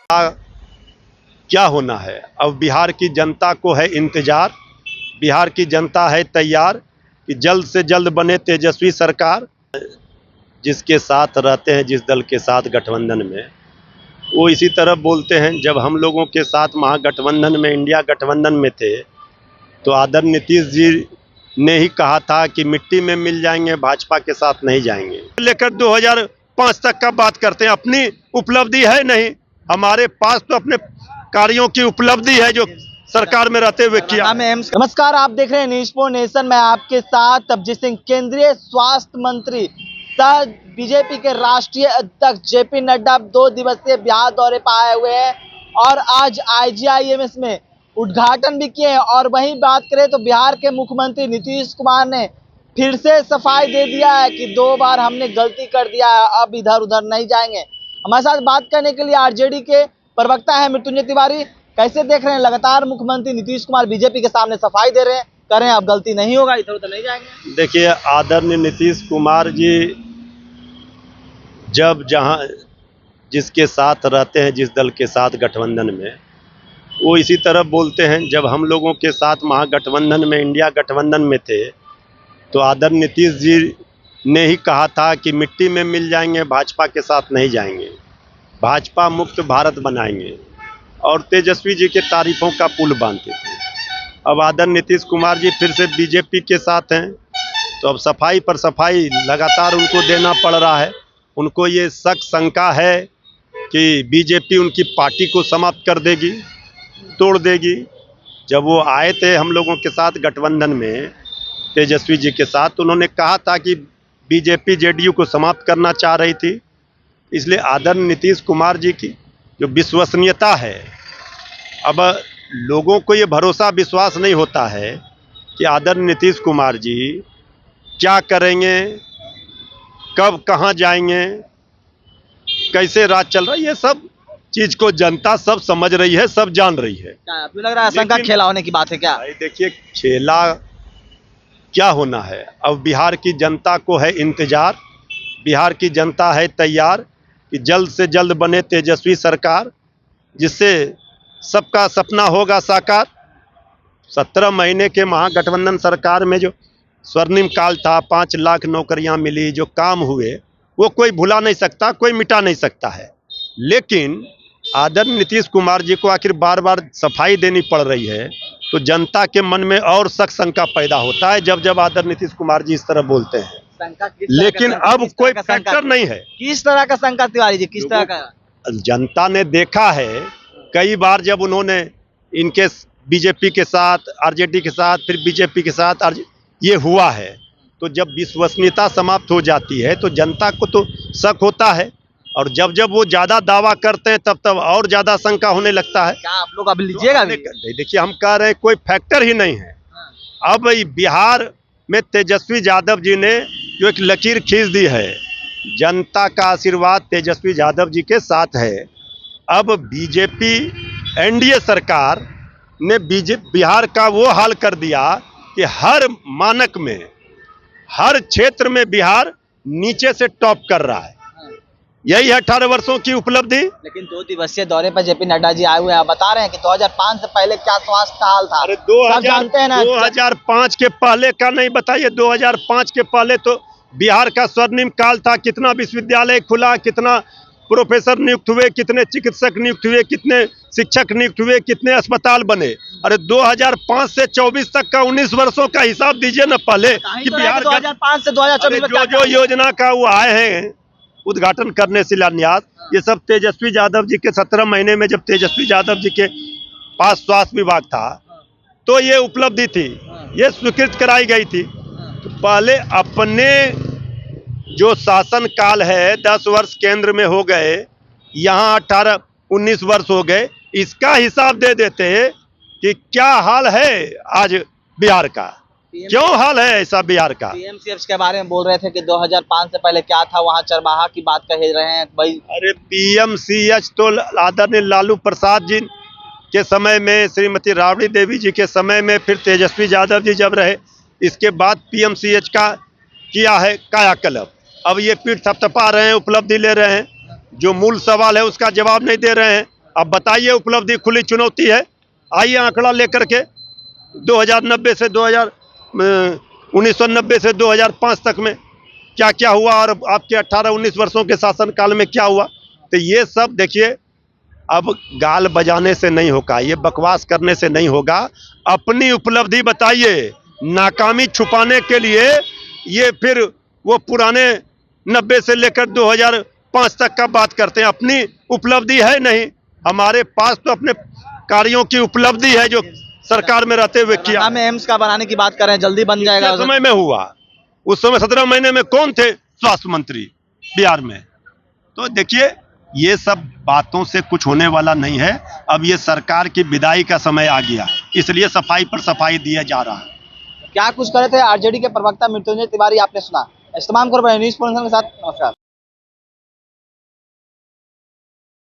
क्या होना है। अब बिहार की जनता को है इंतजार, बिहार की जनता है तैयार कि जल्द से जल्द बने तेजस्वी सरकार। जिसके साथ रहते हैं, जिस दल के साथ गठबंधन में, वो इसी तरह बोलते हैं। जब हम लोगों के साथ महागठबंधन में, इंडिया गठबंधन में थे, तो आदरणीय नीतीश जी ने ही कहा था कि मिट्टी में मिल जाएंगे, भाजपा के साथ नहीं जाएंगे। लेकर 2005 तक का बात करते हैं, अपनी उपलब्धि है नहीं। हमारे पास तो अपने कार्यों की उपलब्धि है जो सरकार में रहते हुए किया। नमस्कार, आप देख रहे हैं न्यूज़ फॉर नेशन। मैं आपके साथ अभिजीत सिंह। केंद्रीय स्वास्थ्य मंत्री सह बीजेपी के राष्ट्रीय अध्यक्ष जेपी नड्डा 2 दिवसीय बिहार दौरे पर आए हुए हैं और आज IGIMS में उद्घाटन भी किए हैं। और वहीं बात करें तो बिहार के मुख्यमंत्री नीतीश कुमार ने फिर से सफाई दे दिया है कि 2 बार हमने गलती कर दिया है, अब इधर उधर नहीं जाएंगे। हमारे साथ बात करने के लिए RJD के प्रवक्ता है मृत्युंजय तिवारी। कैसे देख रहे हैं, लगातार मुख्यमंत्री नीतीश कुमार बीजेपी के सामने सफाई दे रहे हैं, कह रहे हैं अब गलती नहीं होगा, इधर उधर नहीं जाएंगे। देखिए, आदरणीय नीतीश कुमार जी जब जहां जिसके साथ रहते हैं, जिस दल के साथ गठबंधन में, वो इसी तरह बोलते हैं। जब हम लोगों के साथ महागठबंधन में, इंडिया गठबंधन में थे, तो आदरणीय नीतीश जी ने ही कहा था कि मिट्टी में मिल जाएंगे, भाजपा के साथ नहीं जाएंगे, भाजपा मुक्त भारत बनाएंगे, और तेजस्वी जी के तारीफों का पुल बांधते थे। अब आदरणीय नीतीश कुमार जी फिर से बीजेपी के साथ हैं, तो अब सफाई पर सफाई लगातार उनको देना पड़ रहा है। उनको ये शक शंका है कि बीजेपी उनकी पार्टी को समाप्त कर देगी, तोड़ देगी। जब वो आए थे हम लोगों के साथ गठबंधन में तेजस्वी जी के साथ, तो उन्होंने कहा था कि बीजेपी जेडीयू को समाप्त करना चाह रही थी। इसलिए आदरणीय नीतीश कुमार जी की जो विश्वसनीयता है, अब लोगों को ये भरोसा विश्वास नहीं होता है कि आदरणीय नीतीश कुमार जी क्या करेंगे, कब कहाँ जाएंगे, कैसे राज चल रहा है। ये सब चीज को जनता सब समझ रही है, सब जान रही है। आपको लग रहा है आशंका खेला होने की बात है क्या? देखिए, खेला क्या होना है। अब बिहार की जनता को है इंतजार, बिहार की जनता है तैयार कि जल्द से जल्द बने तेजस्वी सरकार, जिससे सबका सपना होगा साकार। 17 महीने के महागठबंधन सरकार में जो स्वर्णिम काल था, 5 लाख नौकरियां मिली, जो काम हुए, वो कोई भुला नहीं सकता, कोई मिटा नहीं सकता है। लेकिन आदरणीय नीतीश कुमार जी को आखिर बार बार सफाई देनी पड़ रही है, तो जनता के मन में और शक शंका पैदा होता है जब जब आदरणीय नीतीश कुमार जी इस तरह बोलते हैं। लेकिन अब कोई फैक्टर नहीं है। किस तरह का शंका तिवारी जी, किस तरह का? जनता ने देखा है कई बार, जब उन्होंने इनके बीजेपी के साथ, RJD के साथ, फिर बीजेपी के साथ ये हुआ है, तो जब विश्वसनीयता समाप्त हो जाती है तो जनता को तो शक होता है, और जब जब वो ज्यादा दावा करते हैं तब तब और ज्यादा शंका होने लगता है। क्या आप लोग अब लीजिएगा? देखिए, हम कह रहे हैं कोई फैक्टर ही नहीं है। अब बिहार में तेजस्वी यादव जी ने जो एक लकीर खींच दी है, जनता का आशीर्वाद तेजस्वी यादव जी के साथ है। अब बीजेपी NDA सरकार ने बिहार का वो हाल कर दिया कि हर मानक में, हर क्षेत्र में बिहार नीचे से टॉप कर रहा है। यही है 18 वर्षों की उपलब्धि। लेकिन 2 दिवसीय दौरे पर जेपी नड्डा जी आए हुए हैं, बता रहे हैं कि 2005 से पहले क्या स्वास्थ्य का हाल था। अरे जानते हैं ना, 2005 के पहले का नहीं बताइए। 2005 के पहले तो बिहार का स्वर्णिम काल था। कितना विश्वविद्यालय खुला, कितना प्रोफेसर नियुक्त हुए, कितने चिकित्सक नियुक्त हुए, कितने शिक्षक नियुक्त हुए, कितने अस्पताल बने। अरे 2005 से 24 तक का 19 वर्षों का हिसाब दीजिए ना पहले कि बिहार 2005 से 2024 जो योजना का वो आए हैं उद्घाटन करने शिलान्यास, ये सब तेजस्वी यादव जी के 17 महीने में, जब तेजस्वी यादव जी के पास स्वास्थ्य विभाग था, तो ये उपलब्धि थी, ये स्वीकृत कराई गई थी। तो पहले अपने जो शासन काल है, 10 वर्ष केंद्र में हो गए, यहाँ 18-19 वर्ष हो गए, इसका हिसाब दे देते कि क्या हाल है आज बिहार का, क्यों हाल है ऐसा बिहार का। PMCH के बारे में बोल रहे थे कि 2005 से पहले क्या था, वहाँ चरवाहा की बात कह रहे हैं भाई। अरे PMCH तो आदरणीय लालू प्रसाद जी के समय में, श्रीमती राबड़ी देवी जी के समय में, फिर तेजस्वी यादव जी जब रहे, इसके बाद PMCH का किया है कायाकल्प। अब ये पीठ थपथपा रहे हैं, उपलब्धि ले रहे हैं, जो मूल सवाल है उसका जवाब नहीं दे रहे हैं। अब बताइए, उपलब्धि खुली चुनौती है। आइए आंकड़ा लेकर के 1990 से 2005 तक में क्या क्या हुआ और आपके 18-19 वर्षों के शासनकाल में क्या हुआ। तो ये सब देखिए, अब गाल बजाने से नहीं होगा, ये बकवास करने से नहीं होगा। अपनी उपलब्धि बताइए। नाकामी छुपाने के लिए ये फिर वो पुराने 90 से लेकर 2005 तक का बात करते हैं। अपनी उपलब्धि है नहीं, हमारे पास तो अपने कार्यों की उपलब्धि है जो सरकार में रहते हुए किया। हम एम्स का बनाने की बात कर रहे हैं, जल्दी बन जाएगा। किस समय में हुआ? उस समय 17 महीने में कौन थे स्वास्थ्य मंत्री बिहार में? तो देखिए, ये सब बातों से कुछ होने वाला नहीं है। अब ये सरकार की विदाई का समय आ गया, इसलिए सफाई पर सफाई दिया जा रहा है। क्या कुछ करे थे आरजेडी के प्रवक्ता मृत्युंजय तिवारी, आपने सुना। इस तमाम खबर न्यूज़ के साथ नमस्कार।